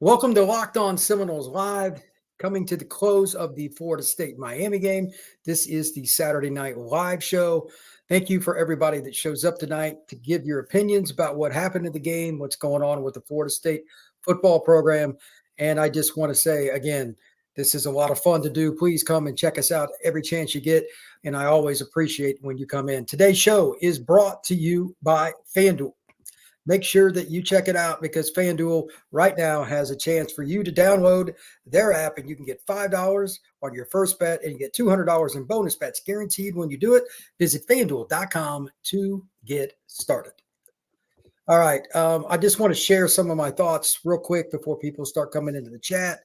Welcome to Locked On Seminoles Live, coming to the close of the Florida State Miami game. This is the Saturday night live show. Thank you for everybody that shows up tonight to give your opinions about what happened in the game, what's going on with the Florida State football program. And I just want to say again, this is a lot of fun to do. Please come and check us out every chance you get. And I always appreciate when you come in. Today's show is brought to you by FanDuel. Make sure that you check it out because FanDuel right now has a chance for you to download their app and you can get $5 on your first bet and you get $200 in bonus bets guaranteed when you do it. Visit FanDuel.com to get started. All right. I just want to share some of my thoughts real quick before people start coming into the chat.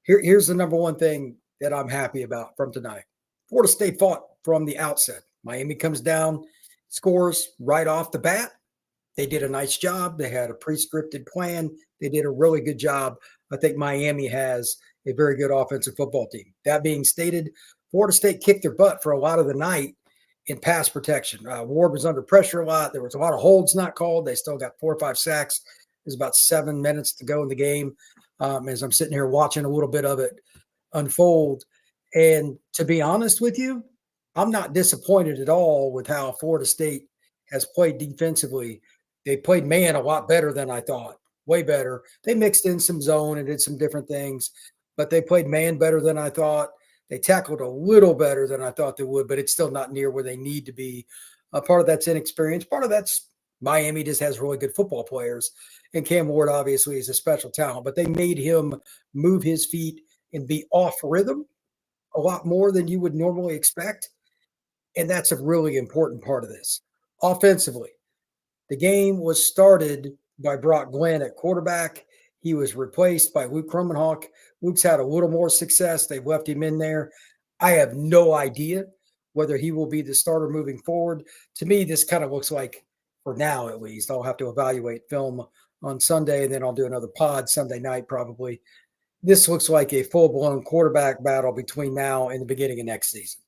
Here's the number one thing that I'm happy about from tonight. Florida State fought from the outset. Miami comes down, scores right off the bat. They did a nice job. They had a pre-scripted plan. They did a really good job. I think Miami has a very good offensive football team. That being stated, Florida State kicked their butt for a lot of the night in pass protection. Ward was under pressure a lot. There was a lot of holds not called. They still got 4 or 5 sacks. There's about 7 minutes to go in the game as I'm sitting here watching a little bit of it unfold. And to be honest with you, I'm not disappointed at all with how Florida State has played defensively. They played man a lot better than I thought, way better. They mixed in some zone and did some different things, but they played man better than I thought. They tackled a little better than I thought they would, but it's still not near where they need to be. Part of that's inexperience. Part of that's Miami just has really good football players, and Cam Ward obviously is a special talent, but they made him move his feet and be off rhythm a lot more than you would normally expect, and that's a really important part of this. Offensively, the game was started by Brock Glenn at quarterback. He was replaced by Luke Kromenhoek. Luke's had a little more success. They've left him in there. I have no idea whether he will be the starter moving forward. To me, this kind of looks like, for now at least, I'll have to evaluate film on Sunday, and then I'll do another pod Sunday night probably. This looks like a full-blown quarterback battle between now and the beginning of next season.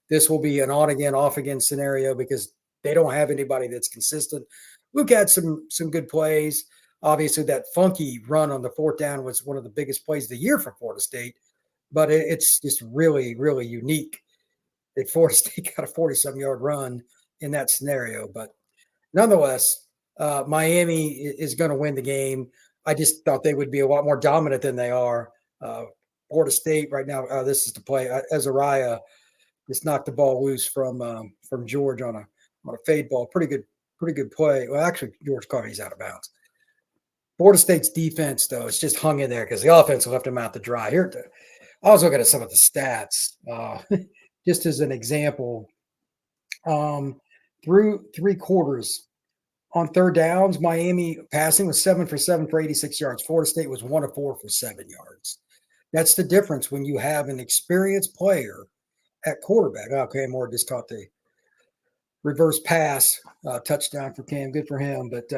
This will be an on-again, off-again scenario because they don't have anybody that's consistent. Luke had some good plays. Obviously, that funky run on the 4th down was one of the biggest plays of the year for Florida State, but it's just really, really unique that Florida State got a 47-yard run in that scenario. But nonetheless, Miami is going to win the game. I just thought they would be a lot more dominant than they are. Florida State right now, this is the play. Azariah just knocked the ball loose from George on a fade ball. Pretty good play. Well, actually, George Carney's out of bounds. Florida State's defense, though, it's just hung in there because the offense left them out to dry. I was looking at some of the stats. Just as an example, through 3 quarters on 3rd downs, Miami passing was 7 for 7 for 86 yards. Florida State was 1 of 4 for 7 yards. That's the difference when you have an experienced player at quarterback. Okay, Moore just caught the reverse pass, touchdown for Cam. Good for him. But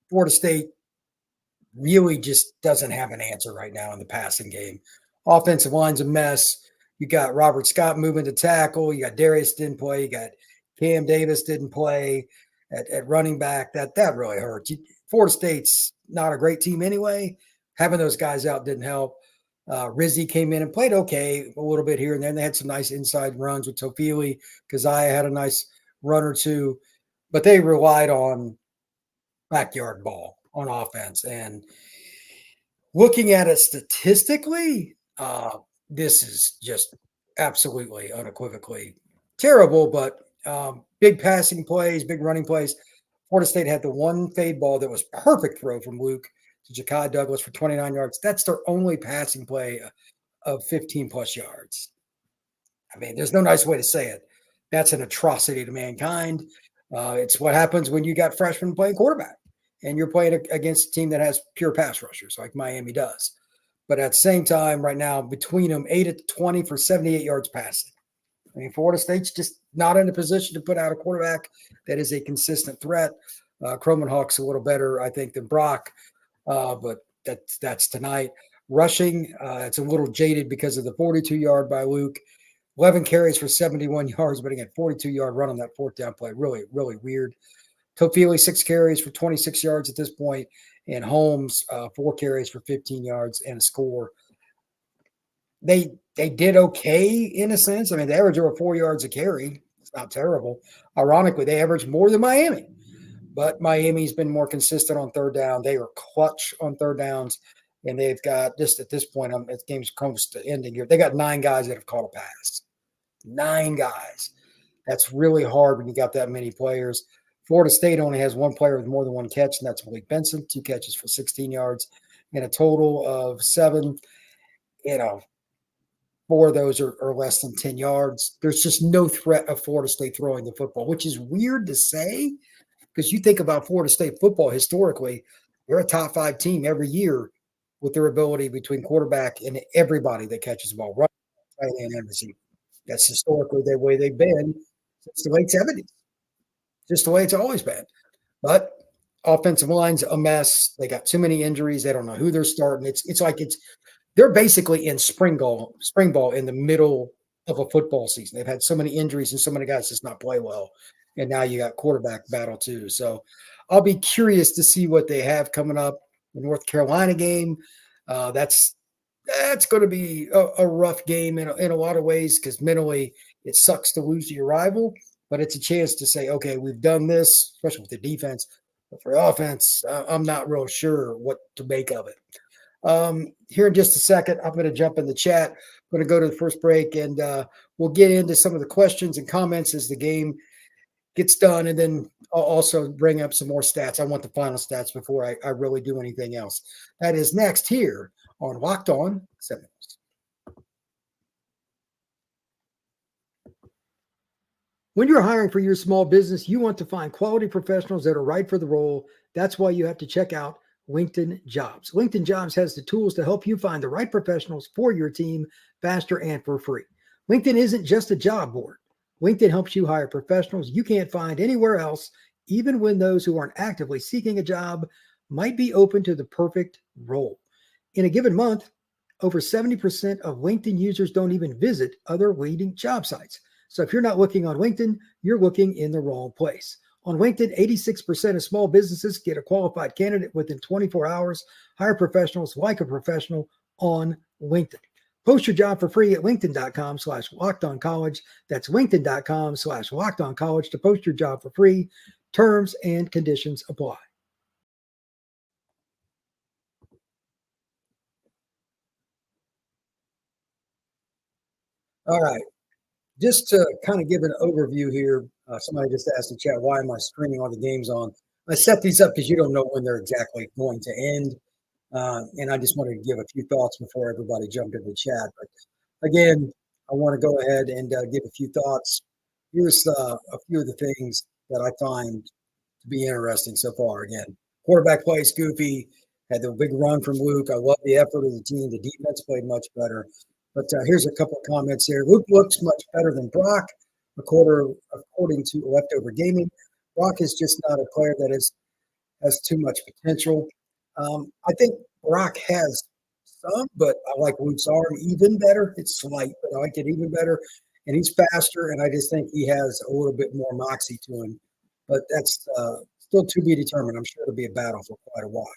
Florida State really just doesn't have an answer right now in the passing game. Offensive line's a mess. You got Robert Scott moving to tackle. You got Darius didn't play. You got Cam Davis didn't play at running back. That really hurts. Florida State's not a great team anyway. Having those guys out didn't help. Rizzi came in and played okay a little bit here and there. They had some nice inside runs with Tofili. Keziah had a nice run or two, but they relied on backyard ball on offense. And looking at it statistically, this is just absolutely unequivocally terrible, but big passing plays, big running plays. Florida State had the one fade ball that was perfect throw from Luke to Ja'Kai Douglas for 29 yards. That's their only passing play of 15-plus yards. I mean, there's no nice way to say it. That's an atrocity to mankind. It's what happens when you got freshmen playing quarterback and you're playing against a team that has pure pass rushers like Miami does. But at the same time, right now, between them, 8 of 20 for 78 yards passing. I mean, Florida State's just not in a position to put out a quarterback that is a consistent threat. Kromenhoek's a little better, I think, than Brock, but that's tonight. Rushing, it's a little jaded because of the 42-yard by Luke. 11 carries for 71 yards, but again, 42-yard run on that 4th down play. Really, really weird. Tofili, 6 carries for 26 yards at this point, and Holmes, 4 carries for 15 yards and a score. They did okay in a sense. I mean, they averaged over 4 yards a carry. It's not terrible. Ironically, they averaged more than Miami, but Miami's been more consistent on third down. They are clutch on third downs, and they've got just at this point, the game's close to ending here. They got 9 guys that have caught a pass. 9 guys. That's really hard when you got that many players. Florida State only has one player with more than one catch, and that's Malik Benson, 2 catches for 16 yards, and a total of 7. 4 of those are less than 10 yards. There's just no threat of Florida State throwing the football, which is weird to say because you think about Florida State football historically, they're a top 5 team every year with their ability between quarterback and everybody that catches the ball, right, tight end, and receiver. That's historically the way they've been since the late 70s. Just the way it's always been. But offensive line's a mess. They got too many injuries. They don't know who they're starting. They're basically in spring ball in the middle of a football season. They've had so many injuries and so many guys just not play well. And now you got quarterback battle too. So I'll be curious to see what they have coming up. The North Carolina game. That's going to be a rough game in a lot of ways because mentally it sucks to lose to your rival, but it's a chance to say, okay, we've done this, especially with the defense. But for offense, I'm not real sure what to make of it. Here in just a second, I'm going to jump in the chat. I'm going to go to the first break, and we'll get into some of the questions and comments as the game gets done, and then I'll also bring up some more stats. I want the final stats before I really do anything else. That is next here on Locked On Seminoles. When you're hiring for your small business, you want to find quality professionals that are right for the role. That's why you have to check out LinkedIn Jobs. LinkedIn Jobs has the tools to help you find the right professionals for your team faster and for free. LinkedIn isn't just a job board. LinkedIn helps you hire professionals you can't find anywhere else, even when those who aren't actively seeking a job might be open to the perfect role. In a given month, over 70% of LinkedIn users don't even visit other leading job sites. So if you're not looking on LinkedIn, you're looking in the wrong place. On LinkedIn, 86% of small businesses get a qualified candidate within 24 hours. Hire professionals like a professional on LinkedIn. Post your job for free at linkedin.com/lockedoncollege. That's linkedin.com/lockedoncollege to post your job for free. Terms and conditions apply. All right. Just to kind of give an overview here, somebody just asked in chat, why am I streaming all the games on? I set these up because you don't know when they're exactly going to end. And I just wanted to give a few thoughts before everybody jumped into the chat. But again, I want to go ahead and give a few thoughts. Here's a few of the things that I find to be interesting so far. Again, quarterback play is goofy. Had the big run from Luke. I love the effort of the team. The defense played much better. But here's a couple of comments here. Luke looks much better than Brock, according to Leftover Gaming. Brock is just not a player that has too much potential. I think Brock has some, but I like Luke's arm even better. It's slight, but I like it even better. And he's faster, and I just think he has a little bit more moxie to him. But that's still to be determined. I'm sure it'll be a battle for quite a while.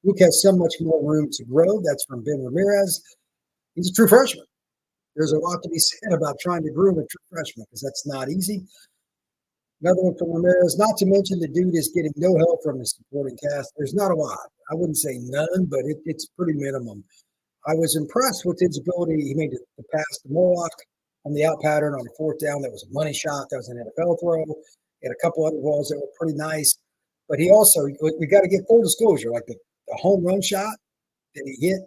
Luke has so much more room to grow. That's from Ben Ramirez. He's a true freshman. There's a lot to be said about trying to groom a true freshman because that's not easy. Another one from Ramirez, not to mention the dude is getting no help from his supporting cast. There's not a lot. I wouldn't say none, but it's pretty minimum. I was impressed with his ability. He made the pass to Morlock on the out pattern on the fourth down. That was a money shot. That was an NFL throw. He had a couple other balls that were pretty nice. But he also, we got to get full disclosure, like the home run shot that he hit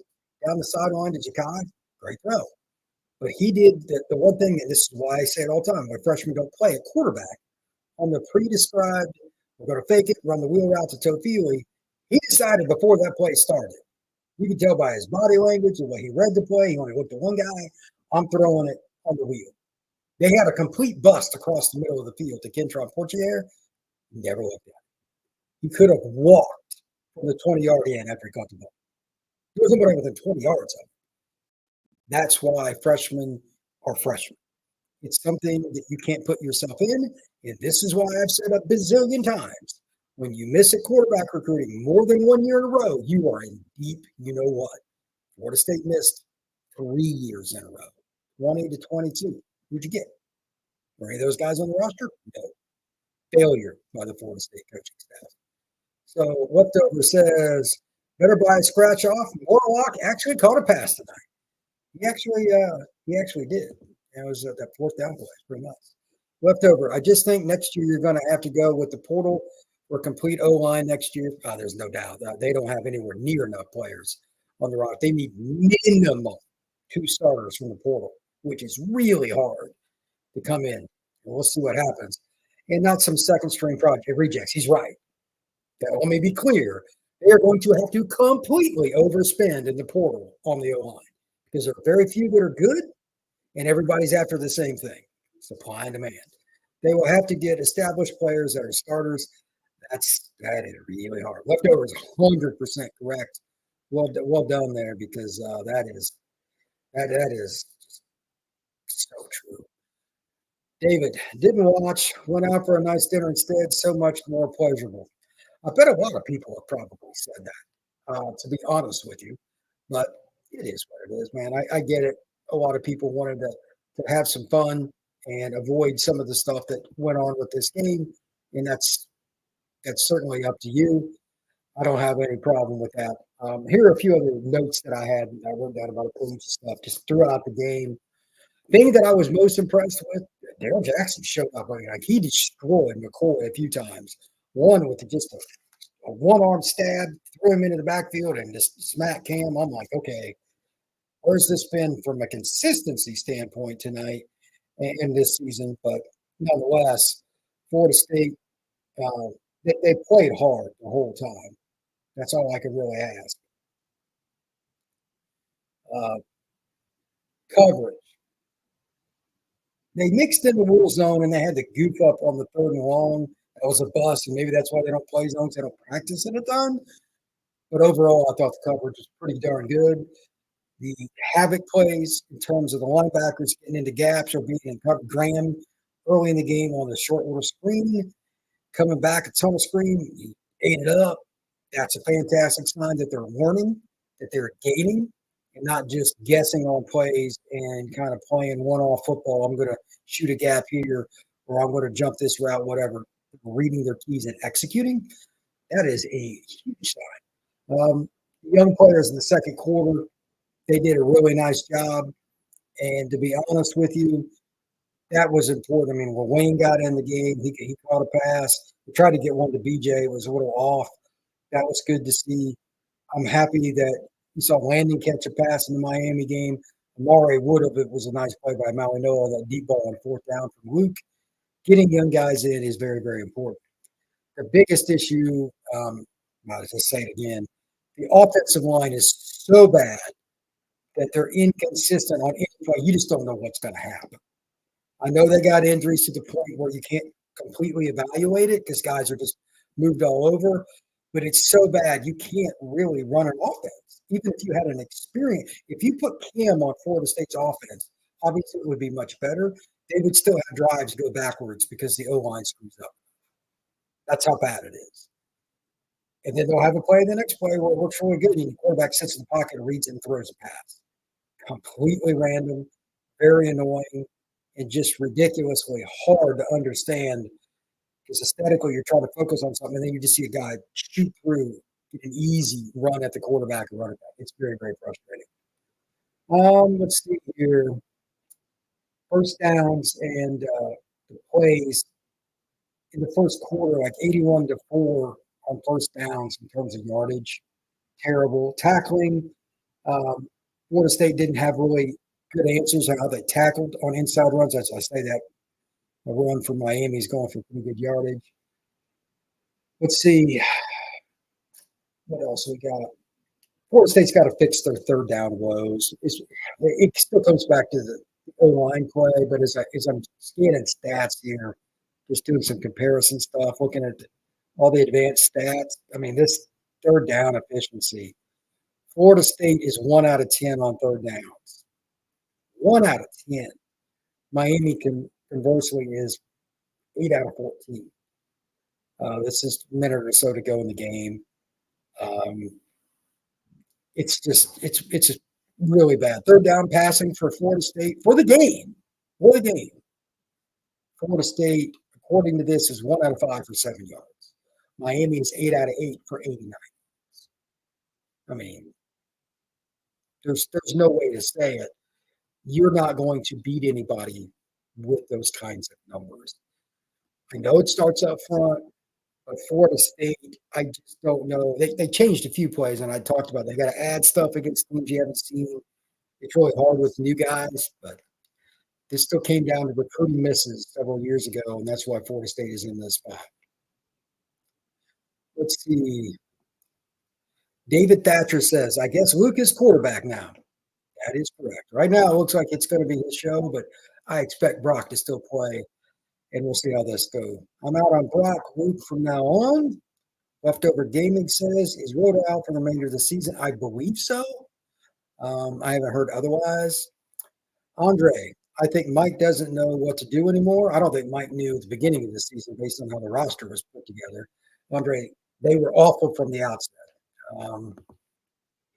down the sideline to Jakai, great throw. But he did the one thing, and this is why I say it all the time, when freshmen don't play a quarterback, on the pre-described, we're going to fake it, run the wheel route to Tofili, he decided before that play started. You can tell by his body language, the way he read the play, he only looked at one guy, I'm throwing it on the wheel. They had a complete bust across the middle of the field to Kentron Portier. Never looked at it. He could have walked from the 20-yard line after he caught the ball. He wasn't going within 20 yards of it. That's why freshmen are freshmen. It's something that you can't put yourself in. And this is why I've said a bazillion times. When you miss a quarterback recruiting more than 1 year in a row, you are in deep, you know what. Florida State missed 3 years in a row, 20 to 22. Who'd you get? Were any of those guys on the roster? No. Failure by the Florida State coaching staff. So Leftover says, better buy a scratch off. Warlock actually caught a pass tonight. He actually did. It was that fourth down play. Pretty nice. Leftover. I just think next year you're going to have to go with the portal for complete O-line next year. There's no doubt. They don't have anywhere near enough players on the roster. They need minimum 2 starters from the portal, which is really hard to come in. And we'll see what happens. And not some second-string project rejects. He's right. Now, let me be clear. They are going to have to completely overspend in the portal on the O-line because there are very few that are good, and everybody's after the same thing, supply and demand. They will have to get established players that are starters. That is really hard. Leftover is 100% correct. Well done there, because that is so true. David, didn't watch, went out for a nice dinner instead, so much more pleasurable. I bet a lot of people have probably said that, to be honest with you, but it is what it is, man. I get it. A lot of people wanted to have some fun and avoid some of the stuff that went on with this game, and that's certainly up to you. I don't have any problem with that. Here are a few other notes that I had. I wrote down about a bunch of stuff just throughout the game. Thing that I was most impressed with, Darrell Jackson showed up. Like he destroyed McCoy a few times. One with just a one-arm stab, threw him into the backfield and just smack Cam. I'm like, okay, where's this been from a consistency standpoint tonight and this season? But nonetheless, Florida State, they played hard the whole time. That's all I could really ask. Coverage. They mixed in the rule zone and they had to goof up on the 3rd and long. That was a bust, and maybe that's why they don't play zones. They don't practice it a ton. But overall, I thought the coverage was pretty darn good. The havoc plays in terms of the linebackers getting into gaps or being in cover. Graham early in the game on the short little screen, coming back a tunnel screen, he ate it up. That's a fantastic sign that they're learning, that they're gaining, and not just guessing on plays and kind of playing one-off football. I'm going to shoot a gap here, or I'm going to jump this route, whatever. Reading their keys and executing, that is a huge sign. Young players in the second quarter, they did a really nice job. And to be honest with you, that was important. I mean, when Wayne got in the game, he caught a pass. We tried to get one to BJ. It was a little off. That was good to see. I'm happy that you saw Landon catch a pass in the Miami game. Amari would have. It was a nice play by Malinois, that deep ball on 4th down from Luke. Getting young guys in is very, very important. The biggest issue, I'll just say it again, the offensive line is so bad that they're inconsistent on any play. You just don't know what's going to happen. I know they got injuries to the point where you can't completely evaluate it because guys are just moved all over, but it's so bad you can't really run an offense. Even if you had an experience, if you put Cam on Florida State's offense, obviously it would be much better. They would still have drives go backwards because the O-line screws up. That's how bad it is. And then they'll have a play the next play where it looks really good. And the quarterback sits in the pocket, reads it, and throws a pass. Completely random, very annoying, and just ridiculously hard to understand because aesthetically you're trying to focus on something, and then you just see a guy shoot through, get an easy run at the quarterback and run it back. It's very, very frustrating. Let's see here. First downs and the plays in the first quarter, like 81-4 on first downs in terms of yardage. Terrible. Tackling, Florida State didn't have really good answers on how they tackled on inside runs. As I say that, a run from Miami is going for pretty good yardage. Let's see. What else we got? Florida State's got to fix their 3rd down woes. It still comes back to the O-line play, but as I'm scanning stats here, just doing some comparison stuff, looking at all the advanced stats. I mean, this 3rd down efficiency, Florida State is 1 out of 10 on 3rd downs. 1 out of 10. Miami conversely is 8 out of 14. This is a minute or so to go in the game. Um, it's just really bad. Third down passing for Florida State for the game. For the game. Florida State, according to this, is 1 out of 5 for 7 yards. Miami is 8 out of 8 for 89. I mean, there's no way to say it. You're not going to beat anybody with those kinds of numbers. I know it starts up front, but Florida State, I just don't know. They changed a few plays, and I talked about they got to add stuff against teams you haven't seen. It's really hard with new guys, but this still came down to recruiting misses several years ago, and that's why Florida State is in this spot. Let's see. David Thatcher says, I guess Luke is quarterback now. That is correct. Right now, it looks like it's going to be his show, but I expect Brock to still play, and we'll see how this goes. I'm out on Brock. Luke from now on. Leftover Gaming says, is Rhoda out for the remainder of the season? I believe so. I haven't heard otherwise. Andre, I think Mike doesn't know what to do anymore. I don't think Mike knew at the beginning of the season based on how the roster was put together. Andre, they were awful from the outset.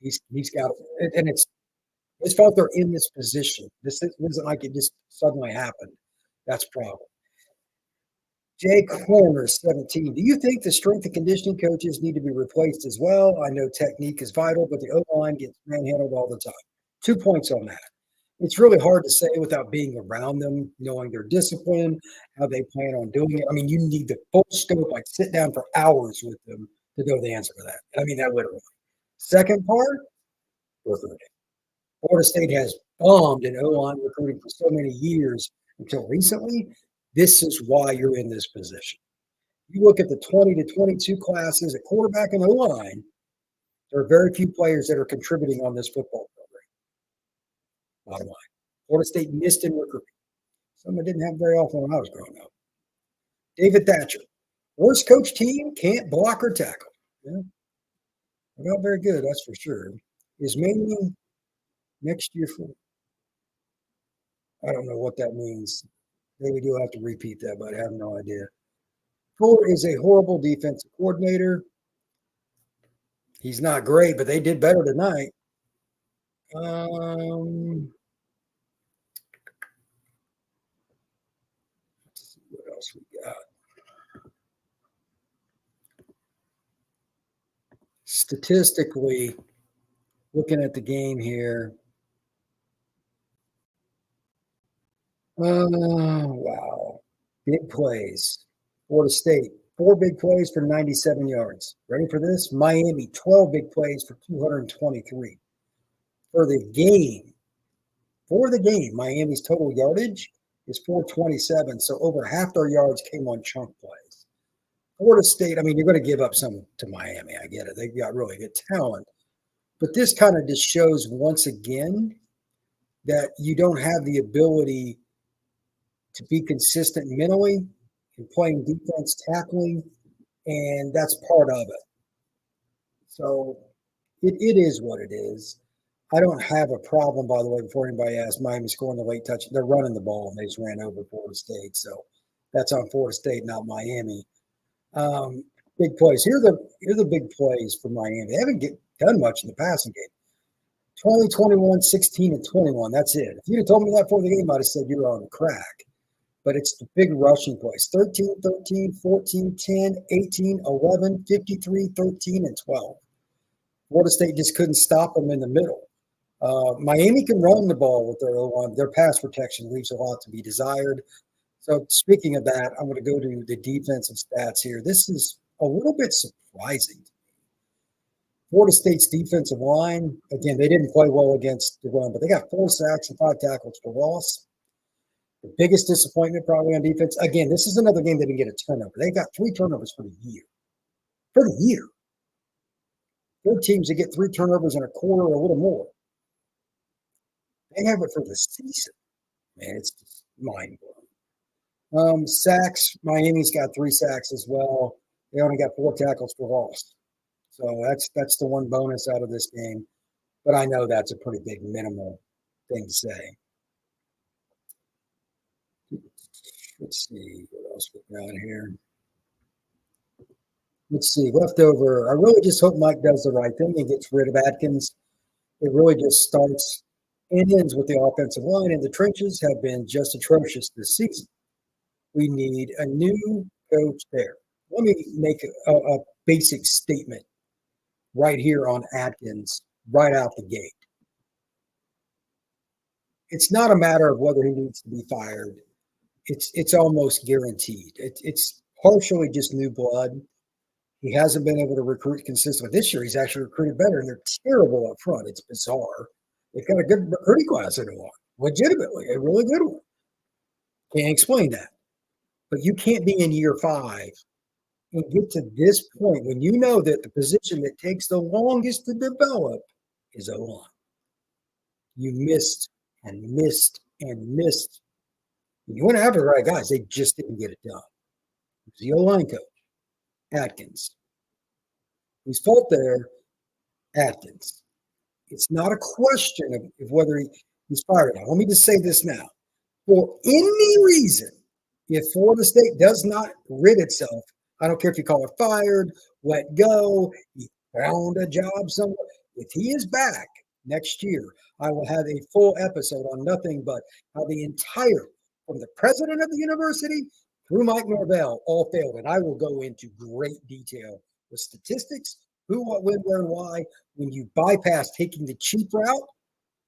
He's got, and it's his fault they're in this position. This isn't like it just suddenly happened. That's a problem. Jay Corner, 17. Do you think the strength and conditioning coaches need to be replaced as well? I know technique is vital, but the O-line gets manhandled all the time. 2 points on that. It's really hard to say without being around them, knowing their discipline, how they plan on doing it. I mean, you need the full scope, like sit down for hours with them to know the answer to that. I mean, that literally. Second part, recruiting. Florida State has bombed in O-line recruiting for so many years until recently. This is why you're in this position. You look at the 20 to 22 classes at quarterback and O-line, there are very few players that are contributing on this football program. Bottom line. Florida State missed in recruiting. Something I didn't have very often when I was growing up. David Thatcher. Worst coach team can't block or tackle. Yeah. Not very good, that's for sure. Is mainly next year for I don't know what that means. Maybe you'll have to repeat that, but I have no idea. Fuller is a horrible defensive coordinator. He's not great, but they did better tonight. Let's see what else we got. Statistically, looking at the game here. Wow. Big plays. Florida State, 4 big plays for 97 yards. Ready for this? Miami, 12 big plays for 223. For the game, Miami's total yardage is 427. So over half their yards came on chunk plays. Florida State, I mean, you're going to give up some to Miami. I get it. They've got really good talent. But this kind of just shows once again that you don't have the ability to be consistent mentally in playing defense, tackling, and that's part of it. So it is what it is. I don't have a problem, by the way, before anybody asks, Miami scoring the late touch. They're running the ball, and they just ran over Florida State. So that's on Florida State, not Miami. Big plays. Here are the big plays for Miami. They haven't done much in the passing game. 20, 21, 16, and 21. That's it. If you'd have told me that before the game, I'd have said you were on crack. But it's the big rushing plays. 13, 13, 14, 10, 18, 11, 53, 13, and 12. Florida State just couldn't stop them in the middle. Miami can run the ball with their O-line. Their pass protection leaves a lot to be desired. So speaking of that, I'm going to go to the defensive stats here. This is a little bit surprising. Florida State's defensive line, again, they didn't play well against the run, but they got 4 sacks and 5 tackles for loss. The biggest disappointment probably on defense, again, this is another game they didn't get a turnover. They got 3 turnovers for the year. For the year. There are teams that get 3 turnovers in a quarter or a little more. They have it for the season. Man, it's just mind-blowing. Sacks, Miami's got 3 sacks as well. They only got 4 tackles for loss. So that's the one bonus out of this game. But I know that's a pretty big minimal thing to say. Let's see what else we got here. Let's see, leftover. I really just hope Mike does the right thing and gets rid of Atkins. It really just starts and ends with the offensive line, and the trenches have been just atrocious this season. We need a new coach there. Let me make a basic statement right here on Atkins right out the gate. It's not a matter of whether he needs to be fired. It's almost guaranteed. It's partially just new blood. He hasn't been able to recruit consistently. This year, he's actually recruited better, and they're terrible up front. It's bizarre. They've got a good recruiting class in one, legitimately, a really good one. Can't explain that. But you can't be in year 5 and get to this point when you know that the position that takes the longest to develop is O-line. You missed and missed and missed. And you went after the right guys. They just didn't get it done. It was the O-line coach, Atkins. Whose fault there? Atkins. It's not a question of whether he's fired. Now, let me just say this now. For any reason, if Florida State does not rid itself, I don't care if you call it fired, let go, he found a job somewhere. If he is back next year, I will have a full episode on nothing but how the entire, from the president of the university through Mike Norvell, all failed. And I will go into great detail with statistics, who, what, when, where, and why. When you bypass taking the cheap route,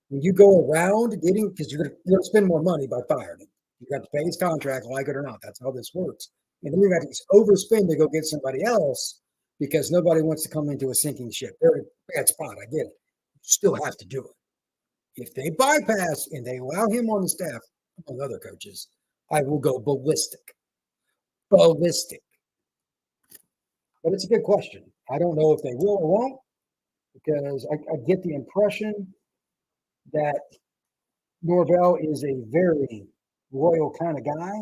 when you go around getting, because you're going to spend more money by firing him. You got to pay his contract, like it or not. That's how this works. And then you got to overspend to go get somebody else because nobody wants to come into a sinking ship. They're in a bad spot. I get it. You still have to do it. If they bypass and they allow him on the staff, among other coaches, I will go ballistic. Ballistic. But it's a good question. I don't know if they will or won't because I get the impression that Norvell is a very loyal kind of guy.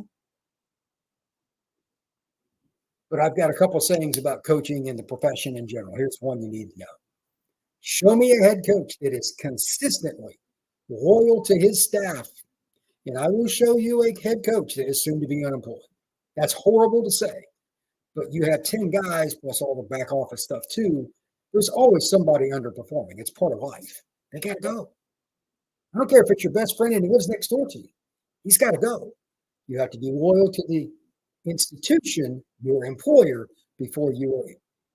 But I've got a couple sayings about coaching and the profession in general. Here's one you need to know. Show me a head coach that is consistently loyal to his staff, and I will show you a head coach that is soon to be unemployed. That's horrible to say, but you have 10 guys plus all the back office stuff too. There's always somebody underperforming. It's part of life. They got to go. I don't care if it's your best friend and he lives next door to you. He's got to go. You have to be loyal to the institution, your employer, before you are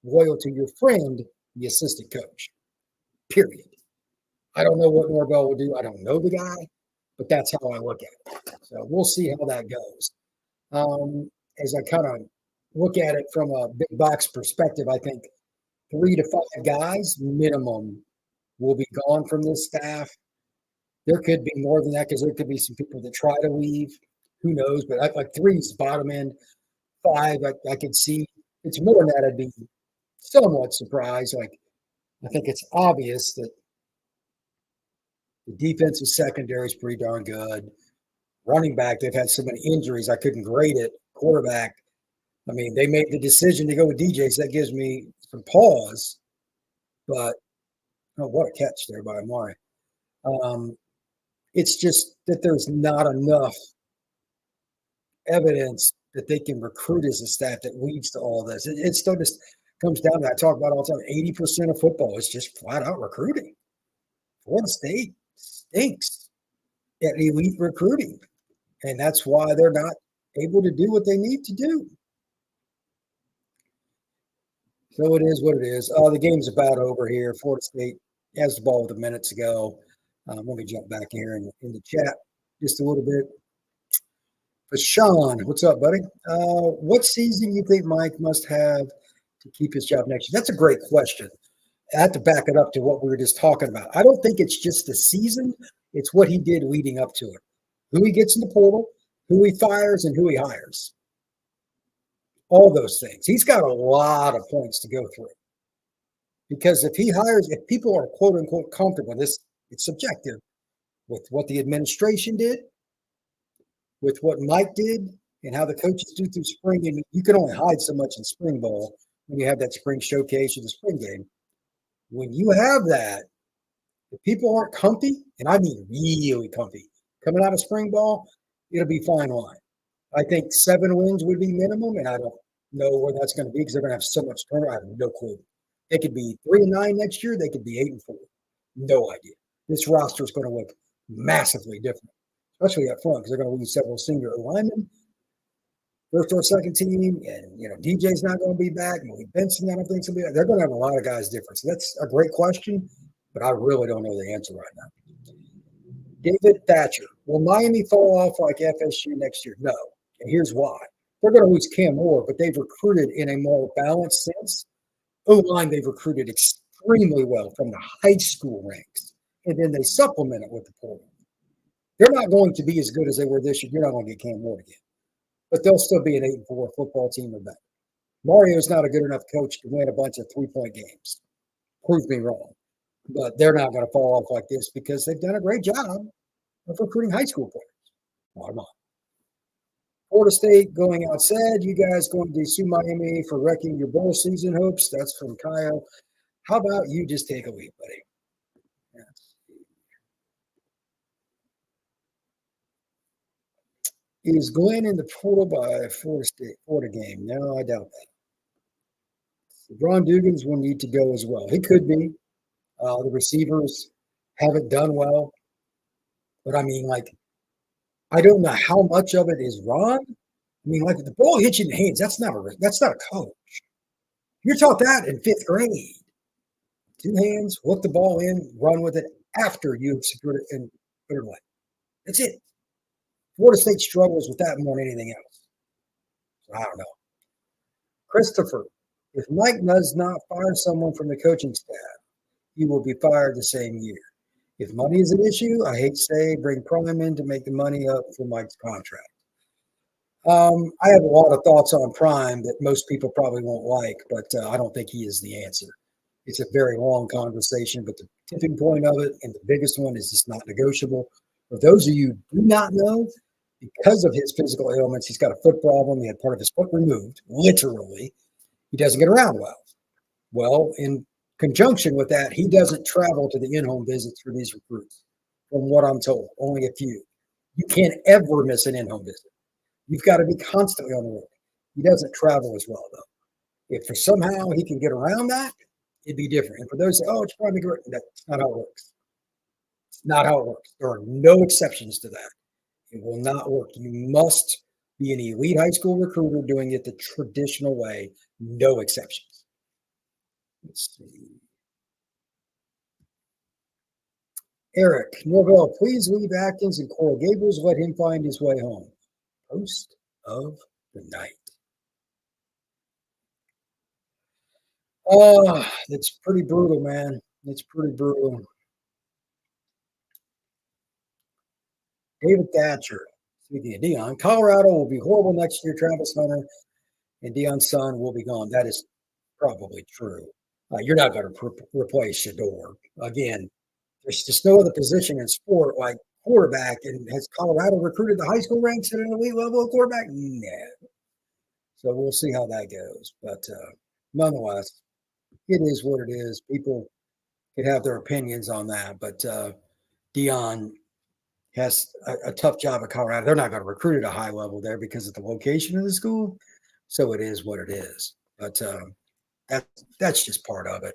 loyal to your friend, the assistant coach. Period. I don't know what Norvell will do. I don't know the guy, but that's how I look at it. So we'll see how that goes. As I kind of look at it from a big box perspective, I think 3 to 5 guys minimum will be gone from this staff. There could be more than that because there could be some people that try to leave. Who knows? But like 3 is the bottom end. 5, I could see. It's more than that. I'd be somewhat surprised. Like, I think it's obvious that the defensive secondary is pretty darn good. Running back, they've had so many injuries, I couldn't grade it. Quarterback, I mean, they made the decision to go with DJ, so that gives me some pause. But, oh, what a catch there by Amari. It's just that there's not enough evidence that they can recruit as a staff that leads to all this. It still just comes down to, I talk about all the time, 80% of football is just flat out recruiting. Florida State stinks at elite recruiting, and that's why they're not able to do what they need to do. So it is what it is. The game's about over here. Florida State has the ball with a minute to go. Let me jump back here in the chat just a little bit. But Sean, what's up, buddy? What season you think Mike must have to keep his job next year? That's a great question. I have to back it up to what we were just talking about. I don't think it's just the season. It's what he did leading up to it. Who he gets in the portal, who he fires, and who he hires. All those things. He's got a lot of points to go through. Because if people are quote unquote comfortable, it's subjective, with what the administration did, with what Mike did, and how the coaches do through spring. And you can only hide so much in spring ball when you have that spring showcase or the spring game. When you have that, if people aren't comfy, and I mean really comfy, coming out of spring ball, it'll be fine line. I think 7 wins would be minimum, and I don't know where that's going to be because they're going to have so much turnover. I have no clue. They could be 3-9 next year. They could be 8-4. No idea. This roster is going to look massively different, especially up front because they're going to lose several senior linemen, first or second team, and DJ's not going to be back. Malik Benson, I don't think will be back. They're going to have a lot of guys different. So that's a great question, but I really don't know the answer right now. David Thatcher, will Miami fall off like FSU next year? No, and here's why. They're going to lose Cam Moore, but they've recruited in a more balanced sense. O-line, they've recruited extremely well from the high school ranks, and then they supplement it with the portal. They're not going to be as good as they were this year. You're not going to get Cam Moore again, but they'll still be an 8-4 football team or better. Mario's not a good enough coach to win a bunch of 3-point games. Prove me wrong, but they're not going to fall off like this because they've done a great job of recruiting high school players. Bottom line. Florida State going outside. You guys going to sue Miami for wrecking your bowl season hopes? That's from Kyle. How about you just take a lead, buddy? Is Glenn in the portal by Florida game? No, I doubt that. Ron Dugans will need to go as well. He could be. The receivers haven't done well. But I mean, I don't know how much of it is Ron. I mean, if the ball hits you in the hands, that's not a coach. You're taught that in 5th grade. 2 hands, hook the ball in, run with it after you've secured it and put it away. That's it. Florida State struggles with that more than anything else. So I don't know. Christopher, if Mike does not fire someone from the coaching staff, he will be fired the same year. If money is an issue, I hate to say, bring Prime in to make the money up for Mike's contract. I have a lot of thoughts on Prime that most people probably won't like, but I don't think he is the answer. It's a very long conversation, but the tipping point of it, and the biggest one, is just not negotiable. For those of you who do not know, because of his physical ailments, he's got a foot problem. He had part of his foot removed, literally. He doesn't get around well. Well, in conjunction with that, he doesn't travel to the in-home visits for these recruits, from what I'm told, only a few. You can't ever miss an in-home visit. You've got to be constantly on the road. He doesn't travel as well, though. If for somehow he can get around that, it'd be different. And for those who say, it's probably great, that's not how it works. It's not how it works. There are no exceptions to that. It will not work. You must be an elite high school recruiter doing it the traditional way. No exceptions. Let's see. Eric Norvell, please leave Atkins and Coral Gables. Let him find his way home. Post of the night. Oh, it's pretty brutal, man. It's pretty brutal. David Thatcher, speaking of Dion, Colorado will be horrible next year. Travis Hunter and Dion's son will be gone. That is probably true. You're not going to replace Shador. Again, there's just no other position in sport like quarterback. And has Colorado recruited the high school ranks at an elite level of quarterback? No. So we'll see how that goes. But nonetheless, it is what it is. People could have their opinions on that. But Dion has a tough job at Colorado. They're not going to recruit at a high level there because of the location of the school. So it is what it is. But that's just part of it.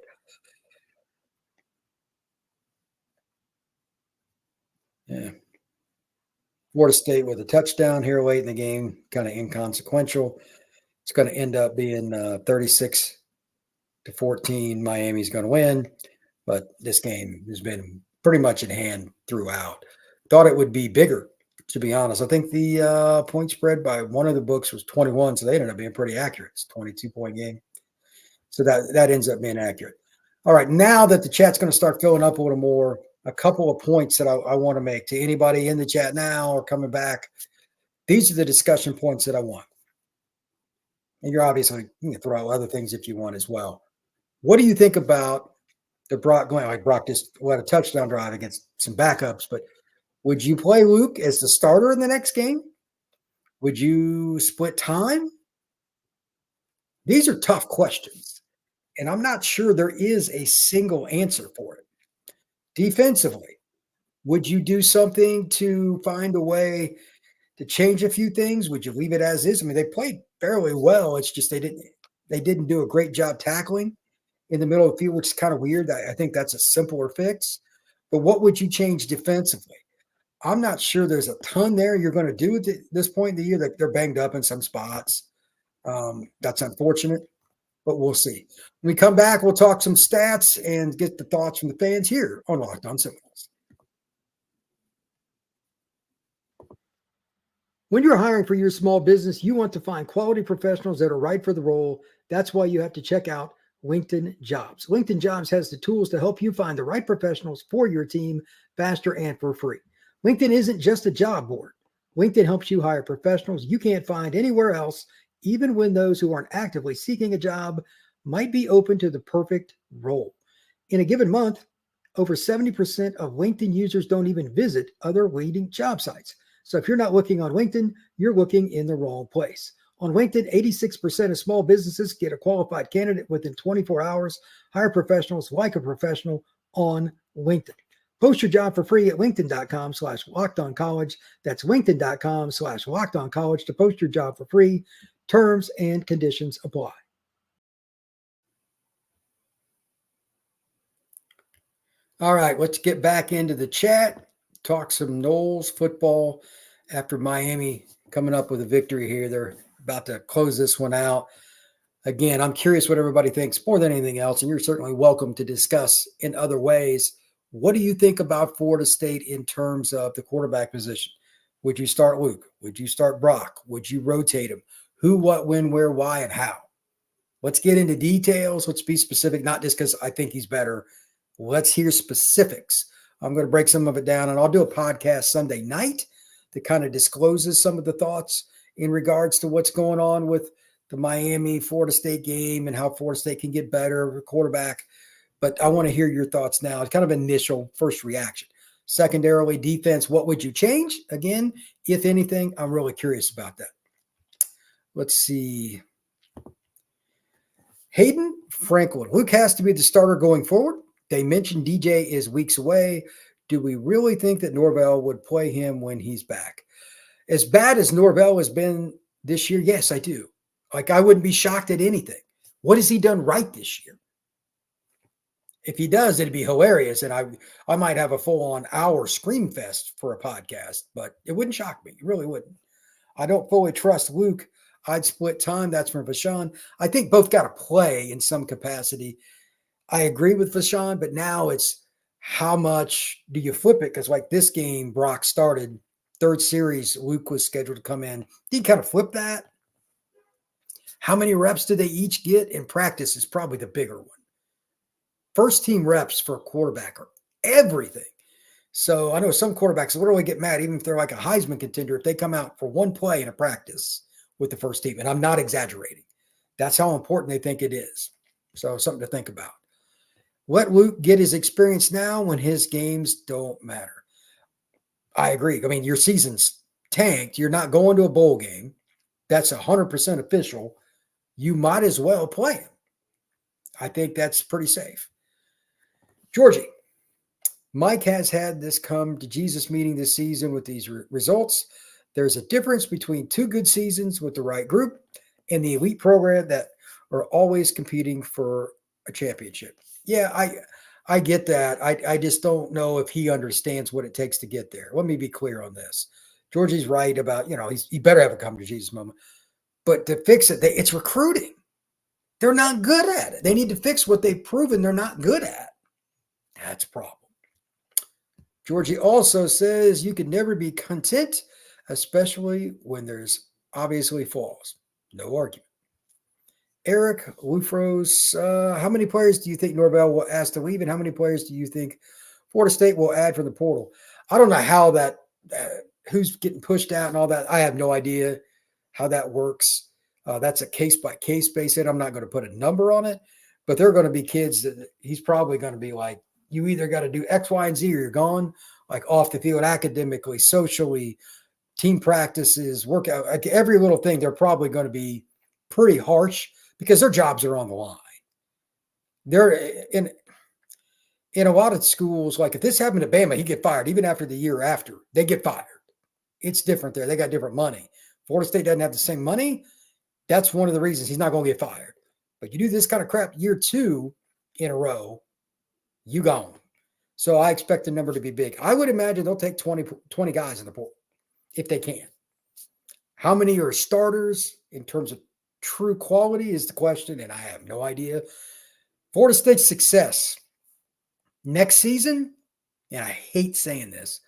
Yeah. Florida State with a touchdown here late in the game, kind of inconsequential. It's going to end up being 36-14. Miami's going to win, but this game has been pretty much in hand throughout. Thought it would be bigger, to be honest. I think the point spread by one of the books was 21, so they ended up being pretty accurate. It's a 22-point game. So that ends up being accurate. All right, now that the chat's going to start filling up a little more, a couple of points that I want to make to anybody in the chat now or coming back. These are the discussion points that I want. And you're obviously, you can throw out other things if you want as well. What do you think about the Brock going? Like Brock just led a touchdown drive against some backups, but would you play Luke as the starter in the next game? Would you split time? These are tough questions, and I'm not sure there is a single answer for it. Defensively, would you do something to find a way to change a few things? Would you leave it as is? I mean, they played fairly well. It's just they didn't do a great job tackling in the middle of the field, which is kind of weird. I think that's a simpler fix. But what would you change defensively? I'm not sure there's a ton there you're going to do at this point in the year. That they're banged up in some spots. That's unfortunate, but we'll see. When we come back, we'll talk some stats and get the thoughts from the fans here on Locked On Seminoles. When you're hiring for your small business, you want to find quality professionals that are right for the role. That's why you have to check out LinkedIn Jobs. LinkedIn Jobs has the tools to help you find the right professionals for your team faster and for free. LinkedIn isn't just a job board. LinkedIn helps you hire professionals you can't find anywhere else, even when those who aren't actively seeking a job might be open to the perfect role. In a given month, over 70% of LinkedIn users don't even visit other leading job sites. So if you're not looking on LinkedIn, you're looking in the wrong place. On LinkedIn, 86% of small businesses get a qualified candidate within 24 hours. Hire professionals like a professional on LinkedIn. Post your job for free at linkedin.com/lockedoncollege. That's linkedin.com/lockedoncollege to post your job for free. Terms and conditions apply. All right, let's get back into the chat. Talk some Noles football after Miami coming up with a victory here. They're about to close this one out. Again, I'm curious what everybody thinks more than anything else, and you're certainly welcome to discuss in other ways. What do you think about Florida State in terms of the quarterback position? Would you start Luke? Would you start Brock? Would you rotate him? Who, what, when, where, why, and how? Let's get into details. Let's be specific, not just because I think he's better. Let's hear specifics. I'm going to break some of it down, and I'll do a podcast Sunday night that kind of discloses some of the thoughts in regards to what's going on with the Miami-Florida State game and how Florida State can get better quarterback. But I want to hear your thoughts now. It's kind of initial first reaction. Secondarily, defense, what would you change? Again, if anything, I'm really curious about that. Let's see. Hayden Franklin. Luke has to be the starter going forward. They mentioned DJ is weeks away. Do we really think that Norvell would play him when he's back? As bad as Norvell has been this year, yes, I do. Like, I wouldn't be shocked at anything. What has he done right this year? If he does, it'd be hilarious, and I might have a full-on hour scream fest for a podcast, but it wouldn't shock me. It really wouldn't. I don't fully trust Luke. I'd split time. That's from Vashawn. I think both got to play in some capacity. I agree with Vashawn, but now it's how much do you flip it? Because like this game, Brock started, third series, Luke was scheduled to come in. Did you kind of flip that? How many reps do they each get in practice is probably the bigger one. First team reps for a quarterback are everything. So I know some quarterbacks literally get mad, even if they're like a Heisman contender, if they come out for one play in a practice with the first team. And I'm not exaggerating. That's how important they think it is. So something to think about. Let Luke get his experience now when his games don't matter. I agree. I mean, your season's tanked. You're not going to a bowl game. That's 100% official. You might as well play him. I think that's pretty safe. Georgie, Mike has had this come to Jesus meeting this season with these results. There's a difference between two good seasons with the right group and the elite program that are always competing for a championship. Yeah, I get that. I just don't know if he understands what it takes to get there. Let me be clear on this. Georgie's right about, he better have a come to Jesus moment. But to fix it, it's recruiting. They're not good at it. They need to fix what they've proven they're not good at. That's a problem. Georgie also says you can never be content, especially when there's obviously flaws. No argument. Eric Lufros, how many players do you think Norvell will ask to leave, and how many players do you think Florida State will add from the portal? I don't know how that, who's getting pushed out and all that. I have no idea how that works. That's a case-by-case basis. I'm not going to put a number on it, but there are going to be kids that he's probably going to be like, you either got to do X, Y, and Z or you're gone, like off the field, academically, socially, team practices, workout, like every little thing. They're probably going to be pretty harsh because their jobs are on the line. They're in a lot of schools, like if this happened to Bama, he'd get fired. Even after the year after, they get fired. It's different there. They got different money. Florida State doesn't have the same money. That's one of the reasons he's not going to get fired. But you do this kind of crap year 2 in a row, you gone. So I expect the number to be big. I would imagine they'll take 20 guys in the portal if they can. How many are starters in terms of true quality is the question, and I have no idea. Florida State's success next season, and I hate saying this,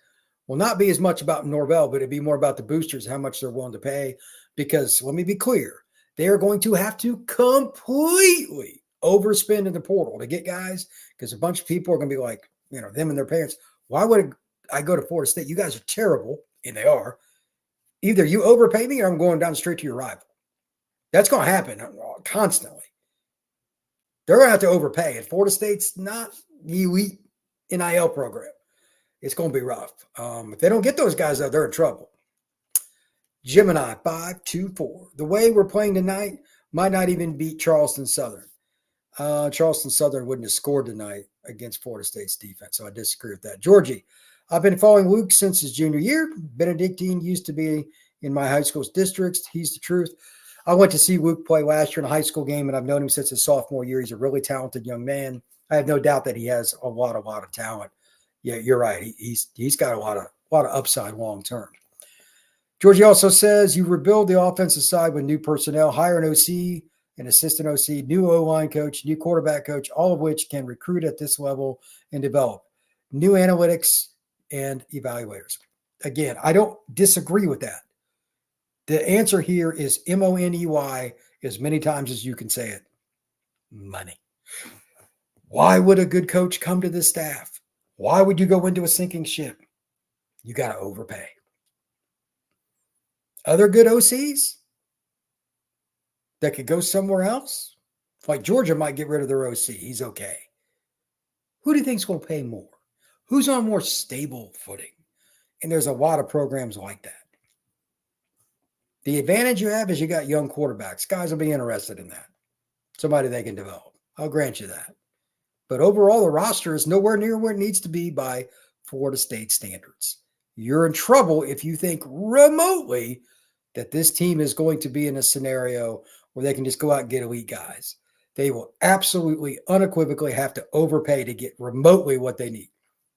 will not be as much about Norvell, but it'd be more about the boosters, how much they're willing to pay. Because let me be clear, they are going to have to completely overspend in the portal to get guys, because a bunch of people are going to be like, them and their parents, why would I go to Florida State? You guys are terrible, and they are. Either you overpay me or I'm going down the street to your rival. That's going to happen constantly. They're going to have to overpay. And Florida State's not the elite NIL program. It's going to be rough. If they don't get those guys out, they're in trouble. Gemini 5-2-4. The way we're playing tonight might not even beat Charleston Southern. Charleston Southern wouldn't have scored tonight against Florida State's defense, so I disagree with that. Georgie, I've been following Luke since his junior year. Benedictine used to be in my high school's districts. He's the truth. I went to see Luke play last year in a high school game, and I've known him since his sophomore year. He's a really talented young man. I have no doubt that he has a lot of talent. Yeah, you're right. He's got a lot of upside long term. Georgie also says you rebuild the offensive side with new personnel, hire an OC, an assistant OC, new O-line coach, new quarterback coach, all of which can recruit at this level and develop new analytics and evaluators. Again, I don't disagree with that. The answer here is MONEY as many times as you can say it. Money. Why would a good coach come to this staff? Why would you go into a sinking ship? You got to overpay. Other good OCs that could go somewhere else, like Georgia might get rid of their OC. He's okay. Who do you think's going to pay more? Who's on more stable footing? And there's a lot of programs like that. The advantage you have is you got young quarterbacks. Guys will be interested in that. Somebody they can develop. I'll grant you that. But overall, the roster is nowhere near where it needs to be by Florida State standards. You're in trouble if you think remotely that this team is going to be in a scenario where they can just go out and get elite guys. They will absolutely, unequivocally have to overpay to get remotely what they need.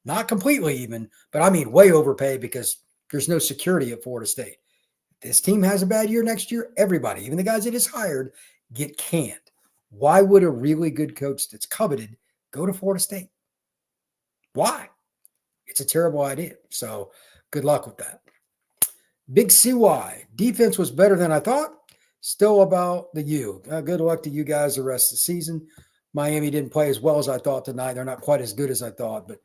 Not completely even, but I mean way overpay because there's no security at Florida State. If this team has a bad year next year, everybody, even the guys that is hired, get canned. Why would a really good coach that's coveted go to Florida State? Why? It's a terrible idea. So good luck with that. Big CY, defense was better than I thought. Still about the U. Good luck to you guys the rest of the season. Miami didn't play as well as I thought tonight. They're not quite as good as I thought, but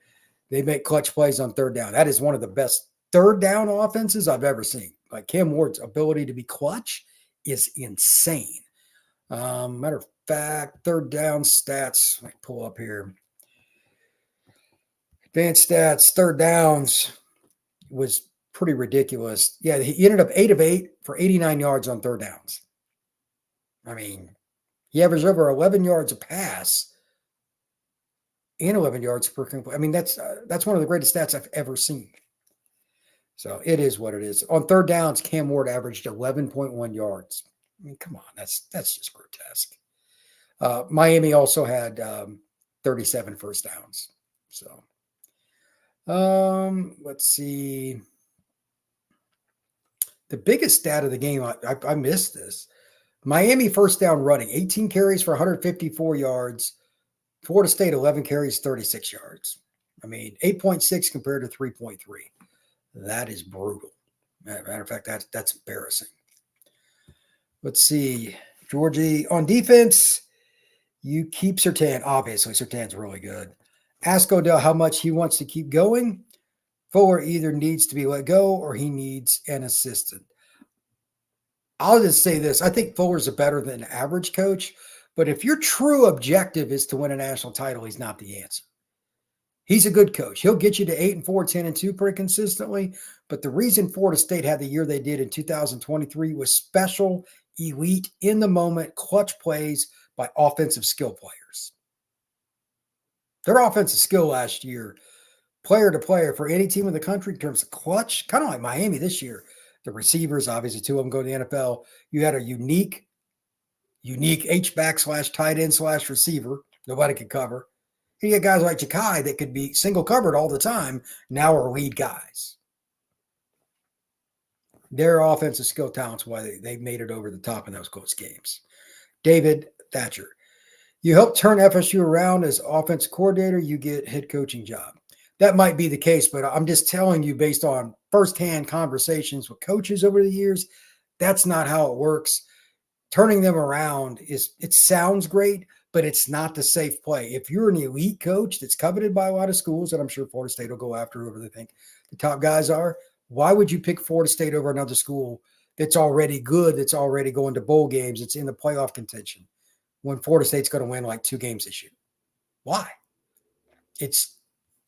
they make clutch plays on third down. That is one of the best third down offenses I've ever seen. Like Cam Ward's ability to be clutch is insane. Matter of fact, third down stats. Let me pull up here. Advanced stats, third downs was pretty ridiculous. Yeah, he ended up 8 of 8 for 89 yards on third downs. I mean, he averaged over 11 yards a pass and 11 yards per complete. I mean, that's one of the greatest stats I've ever seen. So it is what it is. On third downs, Cam Ward averaged 11.1 yards. I mean, come on, that's just grotesque. Miami also had 37 first downs. So let's see. The biggest stat of the game, I missed this. Miami first down running, 18 carries for 154 yards. Florida State, 11 carries, 36 yards. I mean, 8.6 compared to 3.3. That is brutal. Matter of fact, that's embarrassing. Let's see. Georgie, on defense, you keep Surtain. Obviously, Surtain's really good. Ask Odell how much he wants to keep going. Fuller either needs to be let go or he needs an assistant. I'll just say this. I think Fuller's a better than average coach, but if your true objective is to win a national title, he's not the answer. He's a good coach. He'll get you to 8-4, 10-2 pretty consistently, but the reason Florida State had the year they did in 2023 was special, elite, in-the-moment, clutch plays by offensive skill players. Their offensive skill last year, player to player for any team in the country in terms of clutch, kind of like Miami this year. The receivers, obviously, 2 of them go to the NFL. You had a unique unique H-back / tight end / receiver. Nobody could cover. And you got guys like Ja'Kai that could be single covered all the time, now are lead guys. Their offensive skill talent's why they made it over the top in those close games. David Thatcher. You help turn FSU around as offense coordinator, you get head coaching job. That might be the case, but I'm just telling you based on firsthand conversations with coaches over the years, that's not how it works. Turning them around it sounds great, but it's not the safe play. If you're an elite coach that's coveted by a lot of schools, and I'm sure Florida State will go after whoever they think the top guys are, why would you pick Florida State over another school that's already good, that's already going to bowl games, it's in the playoff contention, when Florida State's going to win like 2 games this year? Why? It's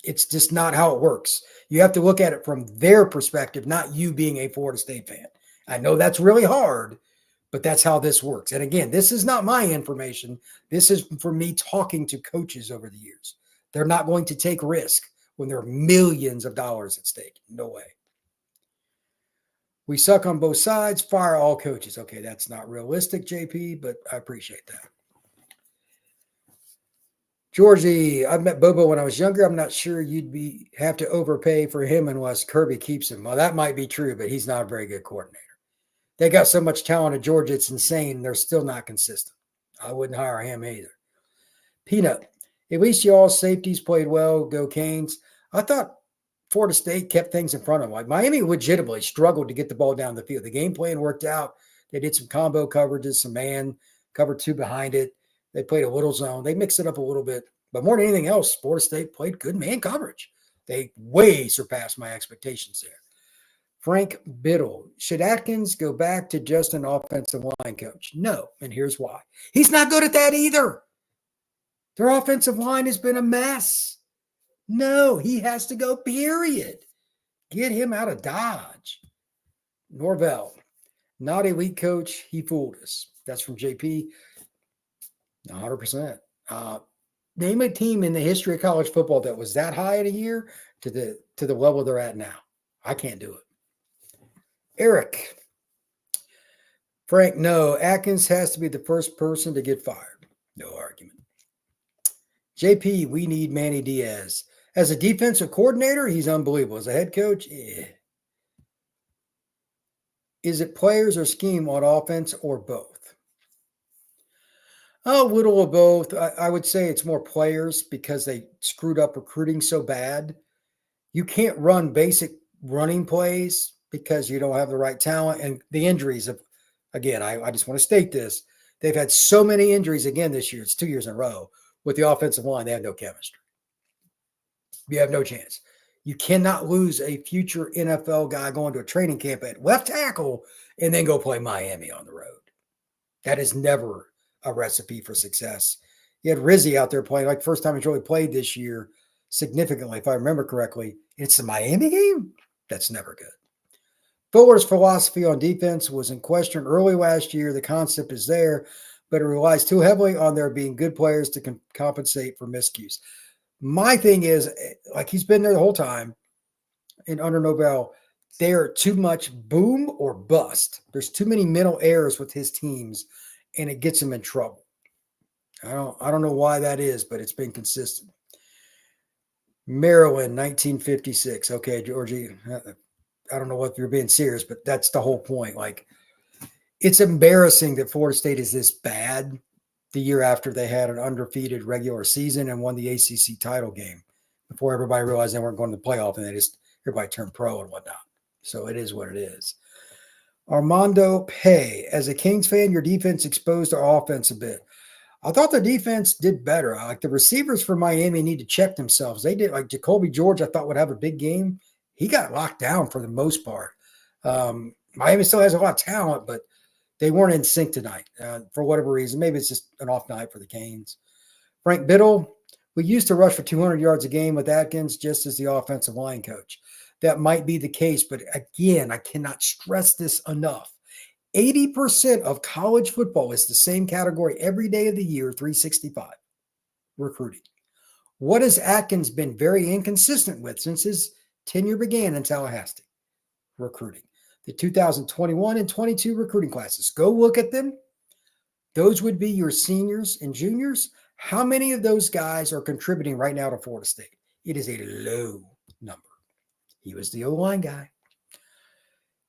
just not how it works. You have to look at it from their perspective, not you being a Florida State fan. I know that's really hard, but that's how this works. And again, this is not my information. This is for me talking to coaches over the years. They're not going to take risk when there are millions of dollars at stake. No way. We suck on both sides. Fire all coaches. Okay, that's not realistic, JP, but I appreciate that. Georgie, I met Bobo when I was younger. I'm not sure you'd have to overpay for him unless Kirby keeps him. Well, that might be true, but he's not a very good coordinator. They got so much talent at Georgia, it's insane. They're still not consistent. I wouldn't hire him either. Peanut, at least y'all safeties played well. Go Canes. I thought Florida State kept things in front of them. Like Miami legitimately struggled to get the ball down the field. The game plan worked out. They did some combo coverages, some man, cover 2 behind it. They played a little zone. They mixed it up a little bit. But more than anything else, Florida State played good man coverage. They way surpassed my expectations there. Frank Biddle. Should Atkins go back to just an offensive line coach? No, and here's why. He's not good at that either. Their offensive line has been a mess. No, he has to go, period. Get him out of Dodge. Norvell. Not elite coach. He fooled us. That's from JP. 100%. Name a team in the history of college football that was that high in a year to the level they're at now. I can't do it. Eric. Frank, no. Atkins has to be the first person to get fired. No argument. JP, we need Manny Diaz. As a defensive coordinator, he's unbelievable. As a head coach, Is it players or scheme on offense or both? A little of both. I would say it's more players because they screwed up recruiting so bad. You can't run basic running plays because you don't have the right talent. And the injuries of, again, I just want to state this. They've had so many injuries again this year. It's 2 years in a row with the offensive line. They have no chemistry. You have no chance. You cannot lose a future NFL guy going to a training camp at left tackle and then go play Miami on the road. That is never a recipe for success. You had Rizzi out there playing, like first time he's really played this year significantly, if I remember correctly. It's the Miami game? That's never good. Fuller's philosophy on defense was in question early last year. The concept is there, but it relies too heavily on there being good players to compensate for miscues. My thing is, like he's been there the whole time, and under Novell, they're too much boom or bust. There's too many mental errors with his teams, and it gets him in trouble. I don't know why that is, but it's been consistent. Maryland, 1956. Okay, Georgie, I don't know what you're being serious, but that's the whole point. Like, it's embarrassing that Florida State is this bad the year after they had an undefeated regular season and won the ACC title game before everybody realized they weren't going to the playoff and everybody turned pro and whatnot. So it is what it is. Armando Pay, as a Kings fan, your defense exposed our offense a bit. I thought the defense did better. Like the receivers for Miami need to check themselves. They did, like Jacoby George, I thought would have a big game. He got locked down for the most part. Miami still has a lot of talent, but they weren't in sync tonight for whatever reason. Maybe it's just an off night for the Canes. Frank Biddle, we used to rush for 200 yards a game with Atkins just as the offensive line coach. That might be the case, but again, I cannot stress this enough. 80% of college football is the same category every day of the year, 365, recruiting. What has Atkins been very inconsistent with since his tenure began in Tallahassee? Recruiting. The 2021 and 22 recruiting classes. Go look at them. Those would be your seniors and juniors. How many of those guys are contributing right now to Florida State? It is a low number. He was the O-line guy.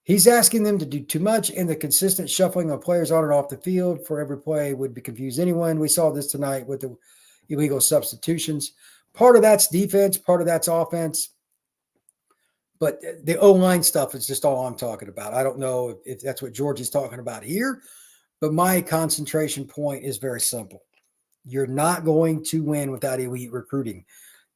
He's asking them to do too much, and the consistent shuffling of players on and off the field for every play would confuse anyone. We saw this tonight with the illegal substitutions. Part of that's defense, part of that's offense. But the O-line stuff is just all I'm talking about. I don't know if that's what George is talking about here, but my concentration point is very simple. You're not going to win without elite recruiting.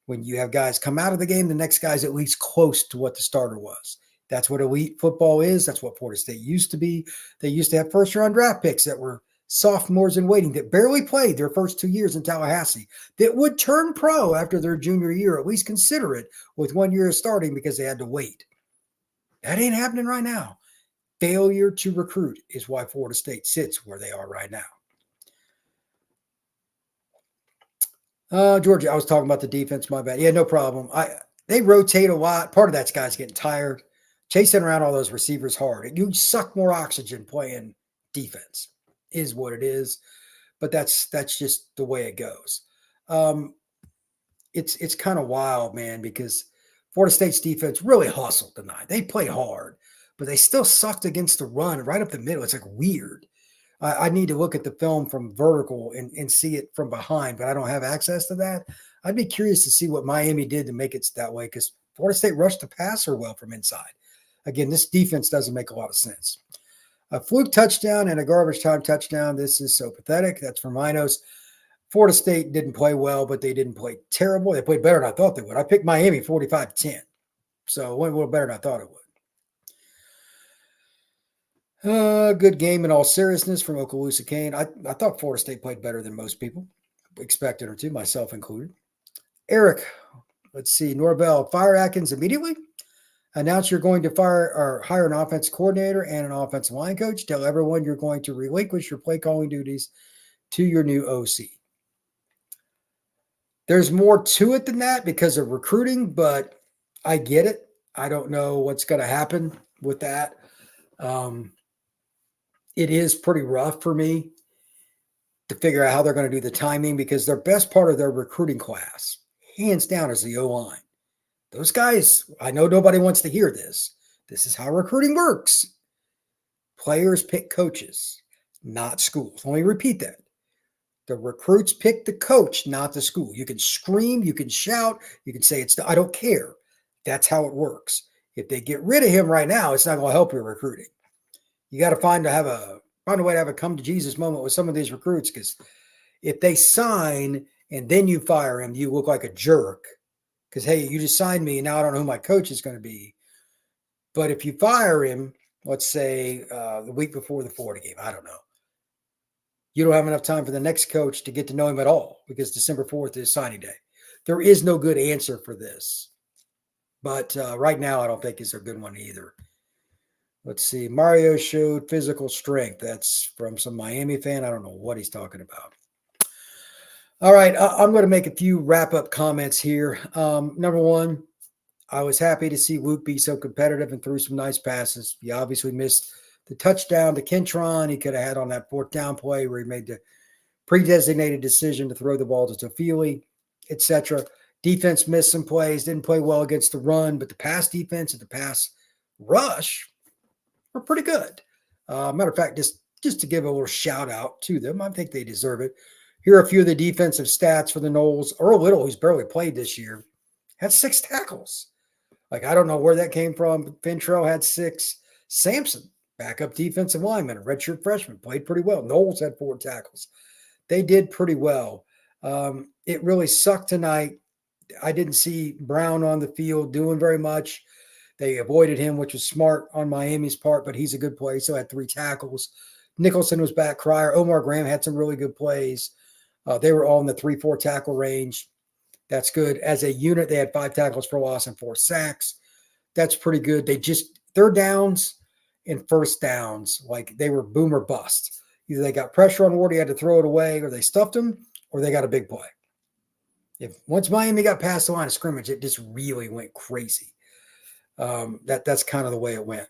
When you have guys come out of the game, the next guy's at least close to what the starter was. That's what elite football is. That's what Florida State used to be. They used to have first-round draft picks that were sophomores in waiting that barely played their first 2 years in Tallahassee, that would turn pro after their junior year, at least consider it with 1 year of starting because they had to wait. That ain't happening right now. Failure to recruit is why Florida State sits where they are right now. Georgia, I was talking about the defense, my bad. Yeah, no problem. They rotate a lot. Part of that's guys getting tired. Chasing around all those receivers hard. You suck more oxygen playing defense, is what it is. But that's just the way it goes. It's kind of wild, man, because Florida State's defense really hustled tonight. They play hard, but they still sucked against the run right up the middle. It's like weird. I need to look at the film from vertical and see it from behind, but I don't have access to that. I'd be curious to see what Miami did to make it that way because Florida State rushed the passer well from inside. Again, this defense doesn't make a lot of sense. A fluke touchdown and a garbage time touchdown. This is so pathetic. That's for Minos. Florida State didn't play well, but they didn't play terrible. They played better than I thought they would. I picked Miami 45-10. So it went a little better than I thought it would. Good game in all seriousness from Okaloosa Kane. I thought Florida State played better than most people expected her to, myself included. Eric, let's see. Norvell, fire Atkins immediately. Announce you're going to fire or hire an offense coordinator and an offensive line coach. Tell everyone you're going to relinquish your play calling duties to your new OC. There's more to it than that because of recruiting, but I get it. I don't know what's going to happen with that. It is pretty rough for me to figure out how they're going to do the timing because their best part of their recruiting class, hands down, is the O-line. Those guys, I know nobody wants to hear this. This is how recruiting works. Players pick coaches, not schools. Let me repeat that. The recruits pick the coach, not the school. You can scream, you can shout, you can say I don't care. That's how it works. If they get rid of him right now, it's not going to help your recruiting. You got to find a way to have a come to Jesus moment with some of these recruits because if they sign and then you fire him, you look like a jerk. Because, hey, you just signed me, and now I don't know who my coach is going to be. But if you fire him, let's say the week before the Florida game, I don't know. You don't have enough time for the next coach to get to know him at all because December 4th is signing day. There is no good answer for this. But right now, I don't think is a good one either. Let's see. Mario showed physical strength. That's from some Miami fan. I don't know what he's talking about. All right, I'm going to make a few wrap-up comments here. Number one, I was happy to see Woot be so competitive and threw some nice passes. He obviously missed the touchdown to Kentron. He could have had on that fourth down play where he made the pre-designated decision to throw the ball to Tofili, etc. Defense missed some plays, didn't play well against the run, but the pass defense and the pass rush were pretty good. Matter of fact, just to give a little shout-out to them, I think they deserve it. Here are a few of the defensive stats for the Noles. Earl Little, who's barely played this year, had 6 tackles. Like, I don't know where that came from. Fintrell had 6. Sampson, backup defensive lineman, a redshirt freshman, played pretty well. Noles had 4 tackles. They did pretty well. It really sucked tonight. I didn't see Brown on the field doing very much. They avoided him, which was smart on Miami's part, but he's a good player. So had 3 tackles. Nicholson was back. Cryer. Omar Graham had some really good plays. They were all in the 3-4 tackle range. That's good. As a unit, they had 5 tackles for loss and 4 sacks. That's pretty good. They just third downs and first downs, like they were boom or bust. Either they got pressure on Ward, he had to throw it away, or they stuffed him, or they got a big play. Once Miami got past the line of scrimmage, it just really went crazy. That's kind of the way it went.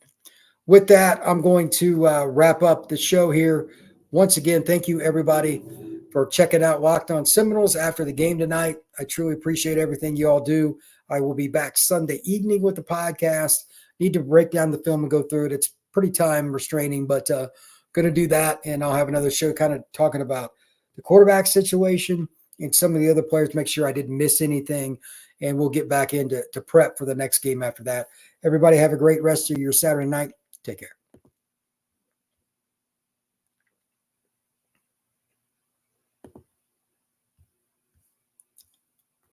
With that, I'm going to wrap up the show here Once again, thank you everybody for checking out Locked On Seminoles after the game tonight. I truly appreciate everything you all do. I will be back Sunday evening with the podcast. Need to break down the film and go through it. It's pretty time restraining, but going to do that. And I'll have another show kind of talking about the quarterback situation and some of the other players, make sure I didn't miss anything. And we'll get back into prep for the next game after that. Everybody have a great rest of your Saturday night. Take care.